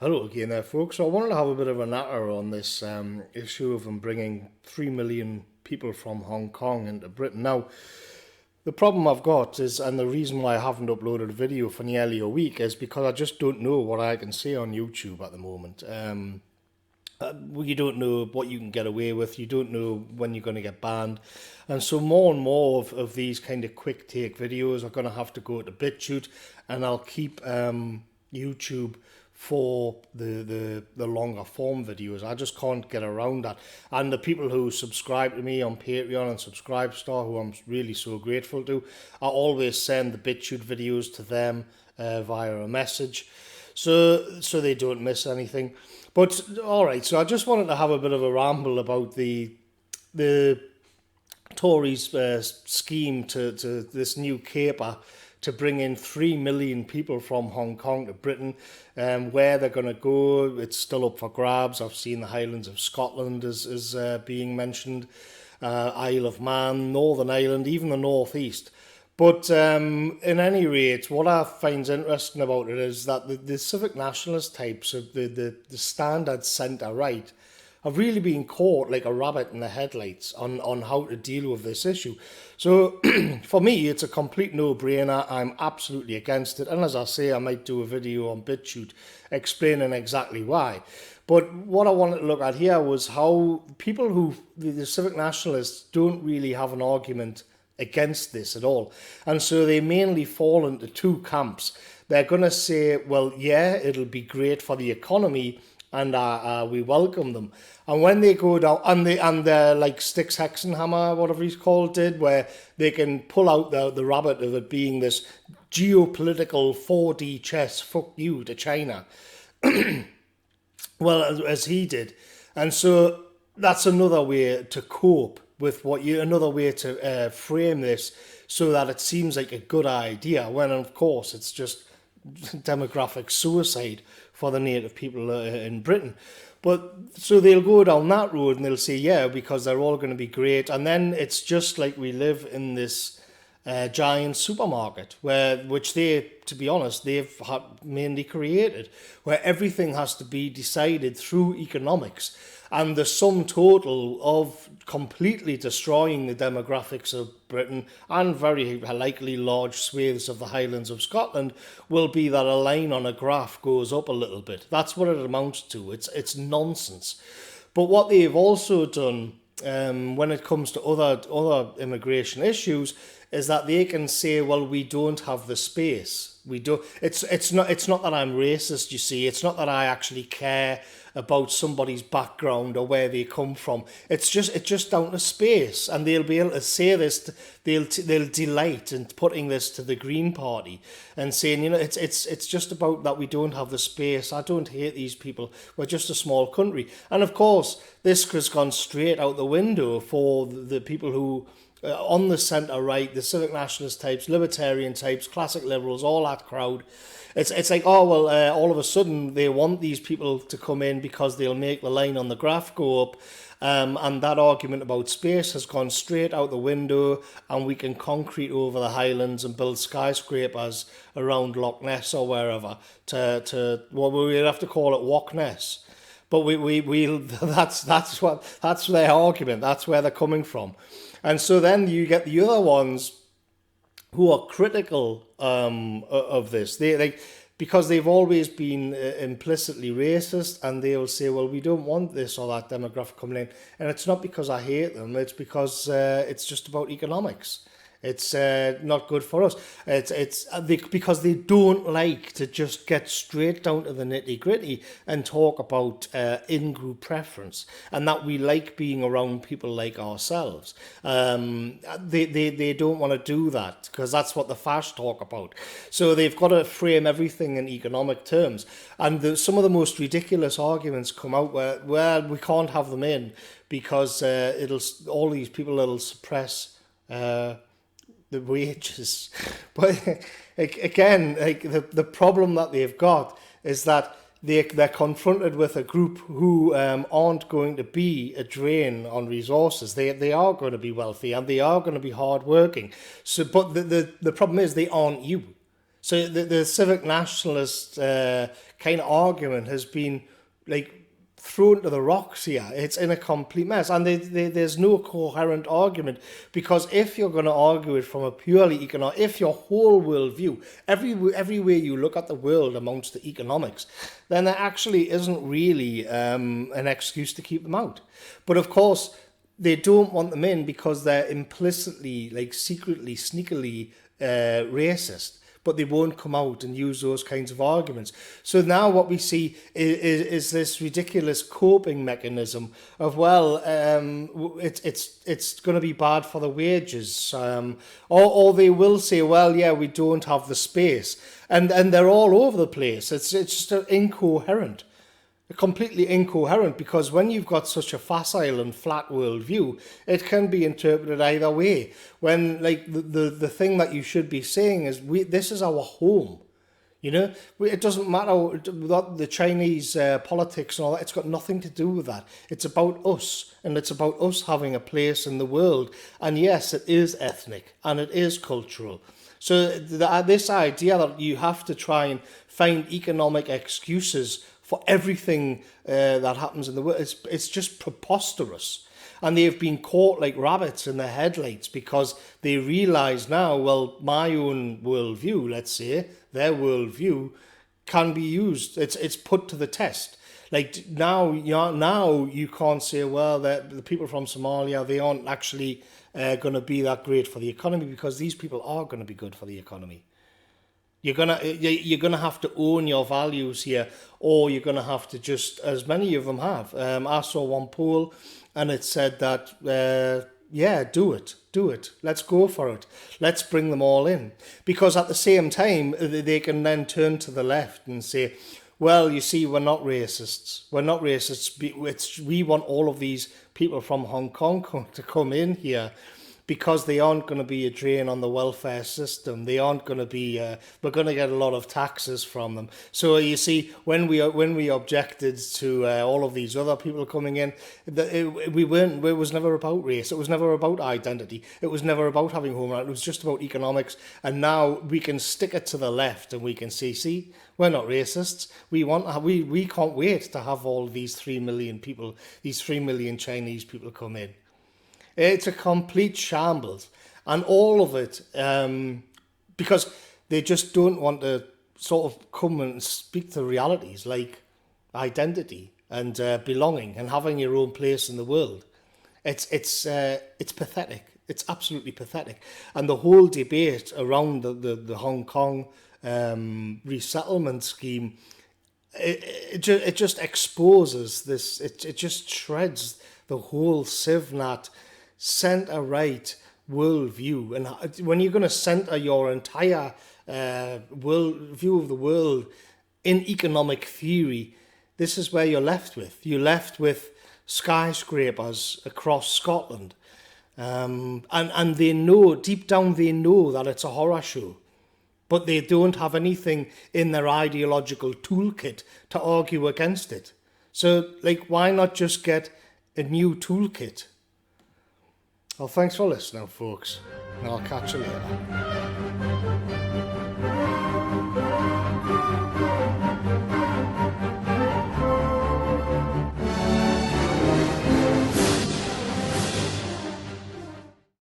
Hello again there, folks. So I wanted to have a bit of a natter on this issue of them bringing 3 million people from Hong Kong into Britain. Now, the problem I've got is, and the reason why I haven't uploaded a video for nearly a week is because I just don't know what I can say on YouTube at the moment. You don't know what you can get away with. You don't know when you're going to get banned. And so more and more of these kind of quick take videos are going to have to go to Bitchute, and I'll keep YouTube for the longer form videos. I just can't get around that. And the people who subscribe to me on Patreon and Subscribestar, who I'm really so grateful to, I always send the Bitchute videos to them via a message, so they don't miss anything. But all right, so I just wanted to have a bit of a ramble about the Tories' scheme to this new caper to bring in 3 million people from Hong Kong to Britain. Where they're going to go, it's still up for grabs. I've seen the Highlands of Scotland is being mentioned, Isle of Man, Northern Ireland, even the North East. But in any rate, what I find interesting about it is that the civic nationalist types, of the standard centre-right, have really been caught like a rabbit in the headlights on how to deal with this issue. So for me, it's a complete no-brainer. I'm absolutely against it. And as I say, I might do a video on Bitchute explaining exactly why. But what I wanted to look at here was how people who, the civic nationalists, don't really have an argument against this at all. And so they mainly fall into two camps. They're going to say, well, yeah, it'll be great for the economy, and we welcome them. And when they go down, and they're like Styx Hexenhammer, whatever he's called, did, where they can pull out the rabbit of it being this geopolitical 4D chess, fuck you to China, well, as he did. And so that's another way to cope with another way to frame this so that it seems like a good idea, when of course it's just demographic suicide for the native people in Britain. But so they'll go down that road and they'll say, yeah, because they're all going to be great. And then it's just like we live in this giant supermarket, which they, to be honest, they've mainly created, where everything has to be decided through economics. And the sum total of completely destroying the demographics of Britain, and very likely large swathes of the Highlands of Scotland, will be that a line on a graph goes up a little bit. That's what it amounts to. It's nonsense. But what they've also done when it comes to other immigration issues is that they can say, well, we don't have the space. We don't. It's not that I'm racist. You see, it's not that I actually care about somebody's background or where they come from. It's just down to space, and they'll be able to say this. They'll delight in putting this to the Green Party and saying, it's just about that we don't have the space. I don't hate these people. We're just a small country, and of course this has gone straight out the window for the people who. On the centre-right, the civic nationalist types, libertarian types, classic liberals, all that crowd. It's like, oh, well, all of a sudden they want these people to come in because they'll make the line on the graph go up. And that argument about space has gone straight out the window, and we can concrete over the Highlands and build skyscrapers around Loch Ness or wherever well, we'll have to call it Loch Ness. But we'll that's their argument. That's where they're coming from. And so then you get the other ones who are critical of this. Because they've always been implicitly racist, and they'll say, well, we don't want this or that demographic coming in. And it's not because I hate them, it's because it's just about economics. It's not good for us. Because they don't like to just get straight down to the nitty gritty and talk about in-group preference, and that we like being around people like ourselves. They don't want to do that because that's what the fash talk about. So they've got to frame everything in economic terms. And some of the most ridiculous arguments come out where, well, we can't have them in because all these people that'll suppress the wages. But again, like the problem that they've got is that they're confronted with a group who aren't going to be a drain on resources. They are going to be wealthy and they are going to be hardworking. So, but the problem is they aren't you. So the civic nationalist kind of argument has been like thrown to the rocks here. It's in a complete mess, and there's no coherent argument, because if you're going to argue it from a purely economic, if your whole worldview, every way you look at the world amounts to economics, then there actually isn't really an excuse to keep them out. But of course, they don't want them in because they're implicitly, like secretly, sneakily racist, but they won't come out and use those kinds of arguments. So now what we see is this ridiculous coping mechanism of, well, it's going to be bad for the wages, or they will say, well, yeah, we don't have the space, and they're all over the place. It's just incoherent. Completely incoherent, because when you've got such a facile and flat worldview, it can be interpreted either way. When, like, the thing that you should be saying is, this is our home. You know, it doesn't matter the Chinese politics and all that. It's got nothing to do with that. It's about us, and it's about us having a place in the world. And yes, it is ethnic and it is cultural. So this idea that you have to try and find economic excuses for everything that happens in the world, it's just preposterous. And they've been caught like rabbits in the headlights, because they realise now, well, my own worldview, let's say, their worldview, can be used. It's put to the test. Like now you can't say, well, the people from Somalia, they aren't actually going to be that great for the economy, because these people are going to be good for the economy. You're gonna have to own your values here, or you're gonna have to just, as many of them have. I saw one poll, and it said that yeah, do it. Let's go for it. Let's bring them all in, because at the same time they can then turn to the left and say, well, you see, we're not racists. We're not racists. We want all of these people from Hong Kong to come in here, because they aren't going to be a drain on the welfare system. They aren't going to be. We're going to get a lot of taxes from them. So you see, when we objected to all of these other people coming in, we weren't. It was never about race. It was never about identity. It was never about having home right. It was just about economics. And now we can stick it to the left, and we can say, see, we're not racists. We can't wait to have all these 3 million people, these 3 million Chinese people come in. It's a complete shambles, and all of it because they just don't want to sort of come and speak to realities like identity and belonging and having your own place in the world. It's pathetic. It's absolutely pathetic, and the whole debate around the Hong Kong resettlement scheme, it just exposes this. It just shreds the whole CivNat centre-right worldview. And when you're going to centre your entire view of the world in economic theory, this is where you're left with. You're left with skyscrapers across Scotland. And they know, deep down they know that it's a horror show. But they don't have anything in their ideological toolkit to argue against it. So, like, why not just get a new toolkit? Well, thanks for listening, folks, and I'll catch you later.